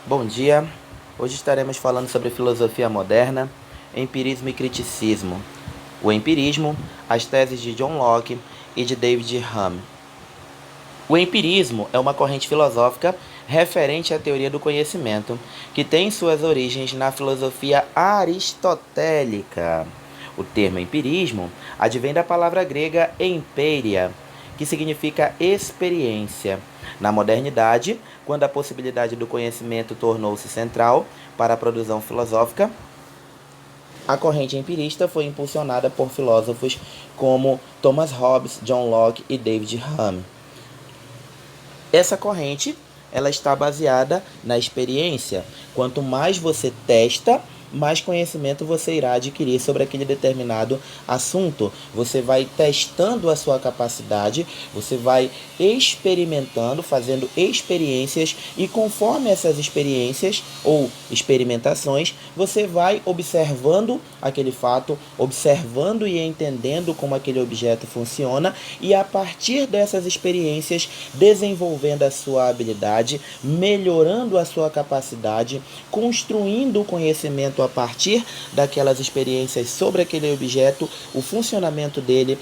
Bom dia, hoje estaremos falando sobre filosofia moderna, empirismo e criticismo. O empirismo, as teses de John Locke e de David Hume. O empirismo é uma corrente filosófica referente à teoria do conhecimento, que tem suas origens na filosofia aristotélica. O termo empirismo advém da palavra grega emperia, que significa experiência. Na modernidade, quando a possibilidade do conhecimento tornou-se central para a produção filosófica, a corrente empirista foi impulsionada por filósofos como Thomas Hobbes, John Locke e David Hume. Essa corrente, ela está baseada na experiência. Quanto mais você testa, mais conhecimento você irá adquirir sobre aquele determinado assunto. Você vai testando a sua capacidade, você vai experimentando, fazendo experiências, e conforme essas experiências ou experimentações, você vai observando aquele fato, observando e entendendo como aquele objeto funciona, e a partir dessas experiências, desenvolvendo a sua habilidade, melhorando a sua capacidade, construindo o conhecimento a partir daquelas experiências sobre aquele objeto, o funcionamento dele,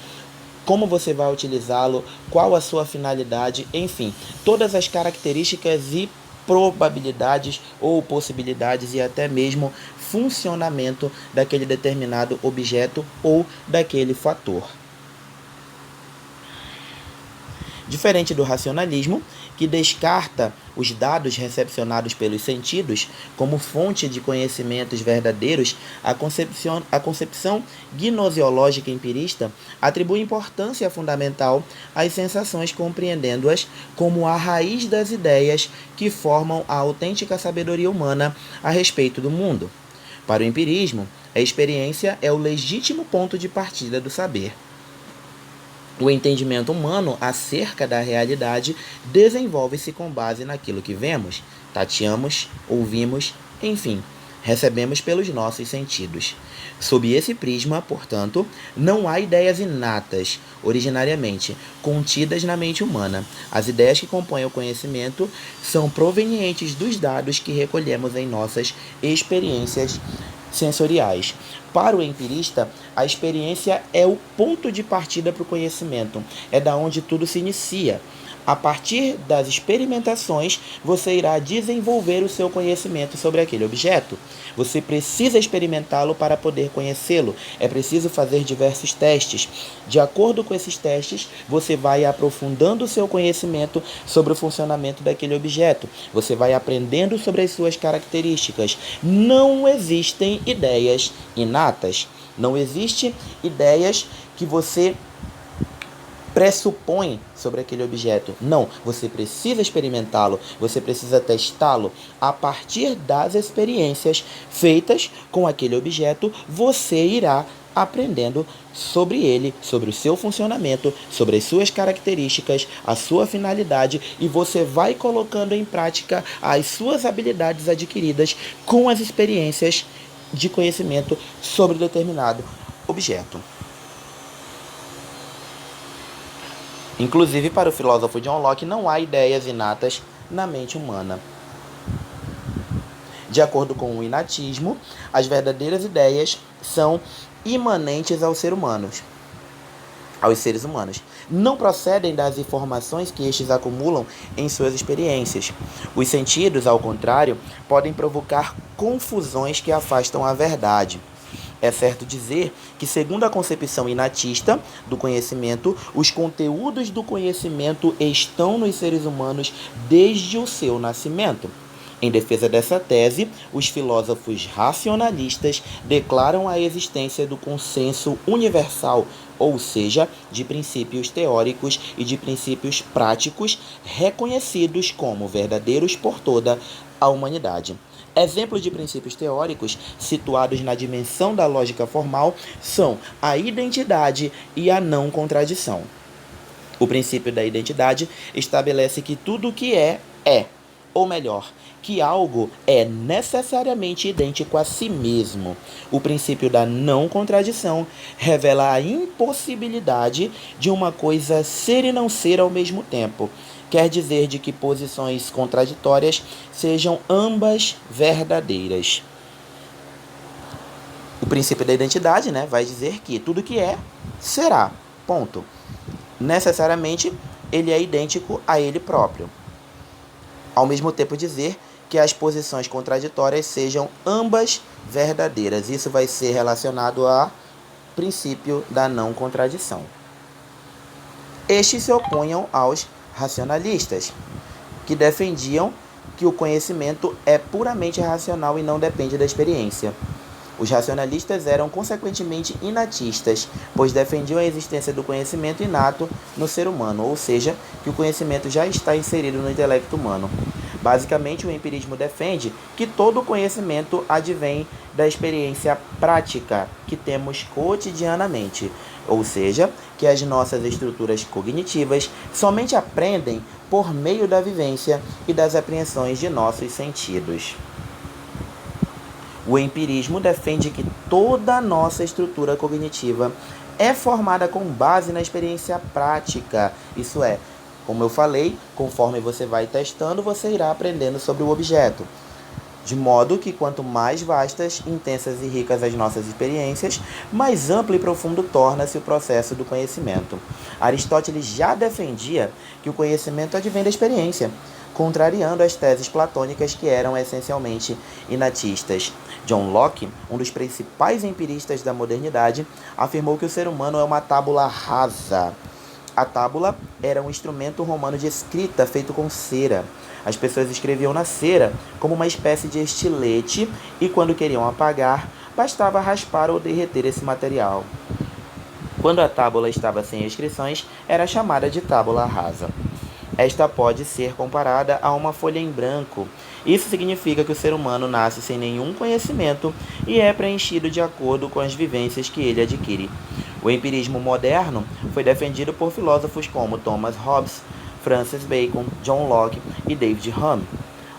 como você vai utilizá-lo, qual a sua finalidade, enfim, todas as características e probabilidades ou possibilidades e até mesmo funcionamento daquele determinado objeto ou daquele fator. Diferente do racionalismo, que descarta os dados recepcionados pelos sentidos como fonte de conhecimentos verdadeiros, a concepção gnoseológica empirista atribui importância fundamental às sensações, compreendendo-as como a raiz das ideias que formam a autêntica sabedoria humana a respeito do mundo. Para o empirismo, a experiência é o legítimo ponto de partida do saber. O entendimento humano acerca da realidade desenvolve-se com base naquilo que vemos, tateamos, ouvimos, enfim, recebemos pelos nossos sentidos. Sob esse prisma, portanto, não há ideias inatas, originariamente contidas na mente humana. As ideias que compõem o conhecimento são provenientes dos dados que recolhemos em nossas experiências sensoriais. Para o empirista, a experiência é o ponto de partida para o conhecimento, é da onde tudo se inicia. A partir das experimentações, você irá desenvolver o seu conhecimento sobre aquele objeto. Você precisa experimentá-lo para poder conhecê-lo. É preciso fazer diversos testes. De acordo com esses testes, você vai aprofundando o seu conhecimento sobre o funcionamento daquele objeto. Você vai aprendendo sobre as suas características. Não existem ideias inatas. Não existem ideias que você pressupõe sobre aquele objeto. Não, você precisa experimentá-lo, você precisa testá-lo. A partir das experiências feitas com aquele objeto, você irá aprendendo sobre ele, sobre o seu funcionamento, sobre as suas características, a sua finalidade, e você vai colocando em prática as suas habilidades adquiridas com as experiências de conhecimento sobre determinado objeto. Inclusive, para o filósofo John Locke, não há ideias inatas na mente humana. De acordo com o inatismo, as verdadeiras ideias são imanentes aos seres humanos. Não procedem das informações que estes acumulam em suas experiências. Os sentidos, ao contrário, podem provocar confusões que afastam a verdade. É certo dizer que, segundo a concepção inatista do conhecimento, os conteúdos do conhecimento estão nos seres humanos desde o seu nascimento. Em defesa dessa tese, os filósofos racionalistas declaram a existência do consenso universal, ou seja, de princípios teóricos e de princípios práticos reconhecidos como verdadeiros por toda a humanidade. Exemplos de princípios teóricos situados na dimensão da lógica formal são a identidade e a não contradição. O princípio da identidade estabelece que tudo o que é, ou melhor, que algo é necessariamente idêntico a si mesmo. O princípio da não contradição revela a impossibilidade de uma coisa ser e não ser ao mesmo tempo. quer dizer de que posições contraditórias sejam ambas verdadeiras. O princípio da identidade, vai dizer que tudo que é, será. Ponto. Necessariamente, ele é idêntico a ele próprio. Ao mesmo tempo dizer que as posições contraditórias sejam ambas verdadeiras. Isso vai ser relacionado ao princípio da não contradição. Estes se opunham aos racionalistas, que defendiam que o conhecimento é puramente racional e não depende da experiência. Os racionalistas eram consequentemente inatistas, pois defendiam a existência do conhecimento inato no ser humano, ou seja, que o conhecimento já está inserido no intelecto humano. Basicamente, o empirismo defende que todo conhecimento advém da experiência prática que temos cotidianamente, ou seja, que as nossas estruturas cognitivas somente aprendem por meio da vivência e das apreensões de nossos sentidos. O empirismo defende que toda a nossa estrutura cognitiva é formada com base na experiência prática. Isso é, como eu falei, conforme você vai testando, você irá aprendendo sobre o objeto. De modo que quanto mais vastas, intensas e ricas as nossas experiências, mais amplo e profundo torna-se o processo do conhecimento. Aristóteles já defendia que o conhecimento advém da experiência, contrariando as teses platônicas que eram essencialmente inatistas. John Locke, um dos principais empiristas da modernidade, afirmou que o ser humano é uma tábula rasa. A tábula era um instrumento romano de escrita feito com cera. As pessoas escreviam na cera como uma espécie de estilete e, quando queriam apagar, bastava raspar ou derreter esse material. Quando a tábula estava sem inscrições, era chamada de tábula rasa. Esta pode ser comparada a uma folha em branco. Isso significa que o ser humano nasce sem nenhum conhecimento e é preenchido de acordo com as vivências que ele adquire. O empirismo moderno foi defendido por filósofos como Thomas Hobbes, Francis Bacon, John Locke e David Hume,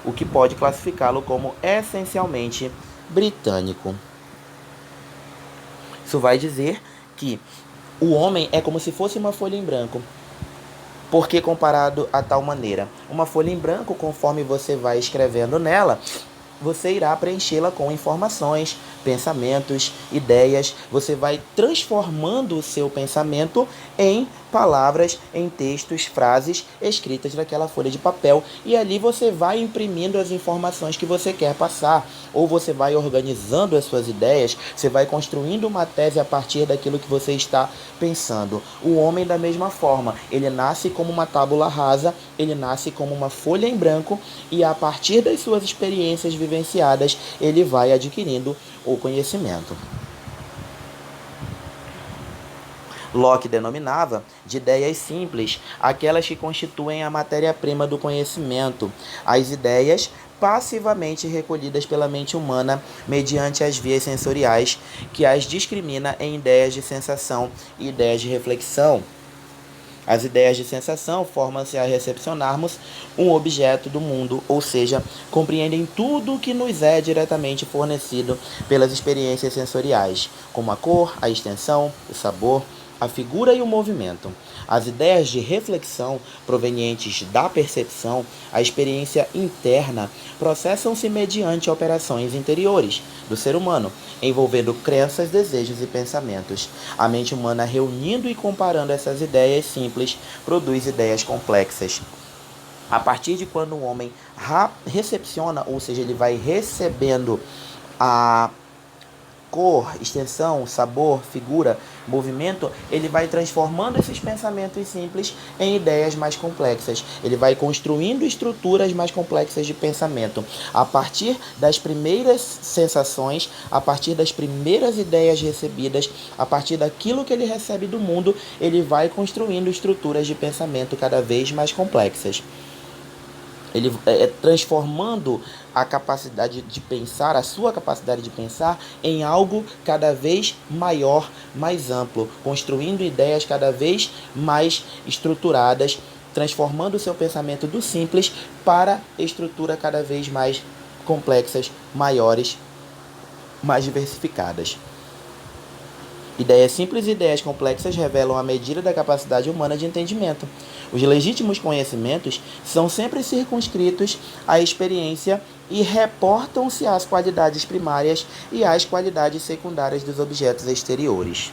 o que pode classificá-lo como essencialmente britânico. Isso vai dizer que o homem é como se fosse uma folha em branco. Por que comparado a tal maneira? Uma folha em branco, conforme você vai escrevendo nela, você irá preenchê-la com informações, pensamentos, ideias. Você vai transformando o seu pensamento em palavras, em textos, frases escritas naquela folha de papel. E ali você vai imprimindo as informações que você quer passar. Ou você vai organizando as suas ideias, você vai construindo uma tese a partir daquilo que você está pensando. O homem, da mesma forma, ele nasce como uma tábula rasa, ele nasce como uma folha em branco e a partir das suas experiências vivenciadas, ele vai adquirindo o conhecimento. Locke denominava de ideias simples aquelas que constituem a matéria-prima do conhecimento. As ideias passivamente recolhidas pela mente humana mediante as vias sensoriais, que as discrimina em ideias de sensação e ideias de reflexão. As ideias de sensação formam-se a recepcionarmos um objeto do mundo, ou seja, compreendem tudo o que nos é diretamente fornecido pelas experiências sensoriais, como a cor, a extensão, o sabor, a figura e o movimento. As ideias de reflexão provenientes da percepção, a experiência interna, processam-se mediante operações interiores do ser humano, envolvendo crenças, desejos e pensamentos. A mente humana, reunindo e comparando essas ideias simples, produz ideias complexas. A partir de quando o homem recepciona, ou seja, ele vai recebendo a cor, extensão, sabor, figura, movimento, ele vai transformando esses pensamentos simples em ideias mais complexas. Ele vai construindo estruturas mais complexas de pensamento. A partir das primeiras sensações, a partir das primeiras ideias recebidas, a partir daquilo que ele recebe do mundo, ele vai construindo estruturas de pensamento cada vez mais complexas. Ele transformando a capacidade de pensar, a sua capacidade de pensar, em algo cada vez maior, mais amplo, construindo ideias cada vez mais estruturadas, transformando o seu pensamento do simples para estrutura cada vez mais complexas, maiores, mais diversificadas. Ideias simples e ideias complexas revelam a medida da capacidade humana de entendimento. Os legítimos conhecimentos são sempre circunscritos à experiência e reportam-se às qualidades primárias e às qualidades secundárias dos objetos exteriores.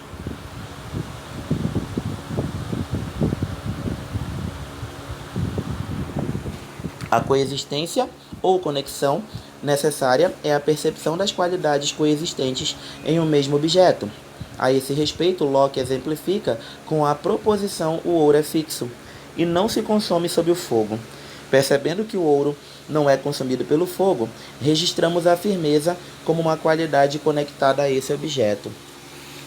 A coexistência ou conexão necessária é a percepção das qualidades coexistentes em um mesmo objeto. A esse respeito, Locke exemplifica com a proposição o ouro é fixo e não se consome sob o fogo. Percebendo que o ouro não é consumido pelo fogo, registramos a firmeza como uma qualidade conectada a esse objeto.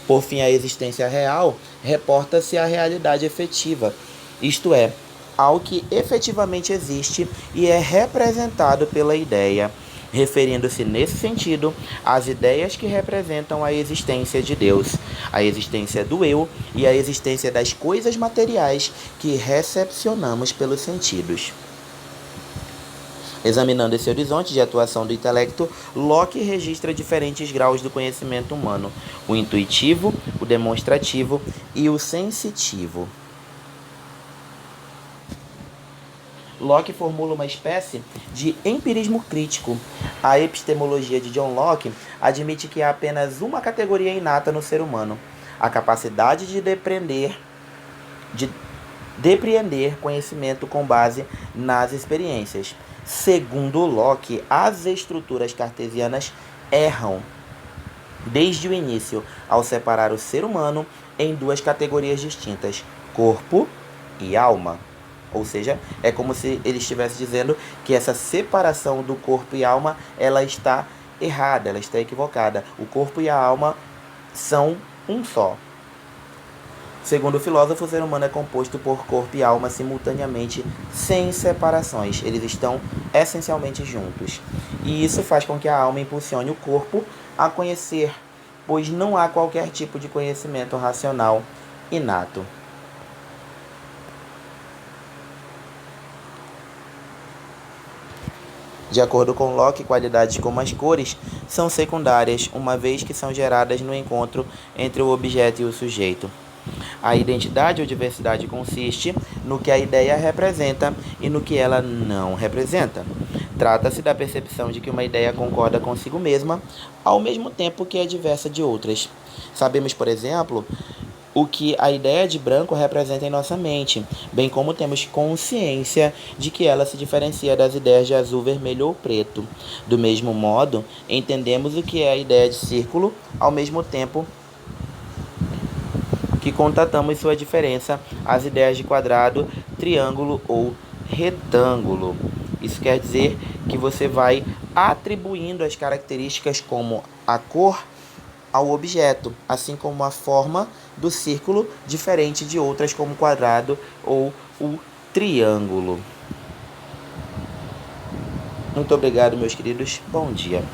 Por fim, a existência real reporta-se à realidade efetiva, isto é, ao que efetivamente existe e é representado pela ideia, referindo-se nesse sentido às ideias que representam a existência de Deus, a existência do eu e a existência das coisas materiais que recepcionamos pelos sentidos. Examinando esse horizonte de atuação do intelecto, Locke registra diferentes graus do conhecimento humano: o intuitivo, o demonstrativo e o sensitivo. Locke formula uma espécie de empirismo crítico. A epistemologia de John Locke admite que há apenas uma categoria inata no ser humano: a capacidade de depreender conhecimento com base nas experiências. Segundo Locke, as estruturas cartesianas erram desde o início ao separar o ser humano em duas categorias distintas: corpo e alma. Ou seja, é como se ele estivesse dizendo que essa separação do corpo e alma, ela está errada, ela está equivocada. O corpo e a alma são um só. Segundo o filósofo, o ser humano é composto por corpo e alma simultaneamente, sem separações. Eles estão essencialmente juntos. E isso faz com que a alma impulsione o corpo a conhecer, pois não há qualquer tipo de conhecimento racional inato. De acordo com Locke, qualidades como as cores são secundárias, uma vez que são geradas no encontro entre o objeto e o sujeito. A identidade ou diversidade consiste no que a ideia representa e no que ela não representa. Trata-se da percepção de que uma ideia concorda consigo mesma, ao mesmo tempo que é diversa de outras. Sabemos, por exemplo, o que a ideia de branco representa em nossa mente, bem como temos consciência de que ela se diferencia das ideias de azul, vermelho ou preto. Do mesmo modo, entendemos o que é a ideia de círculo, ao mesmo tempo que contatamos sua diferença às ideias de quadrado, triângulo ou retângulo. Isso quer dizer que você vai atribuindo as características como a cor ao objeto, assim como a forma do círculo diferente de outras como o quadrado ou o triângulo. Muito obrigado, meus queridos. Bom dia.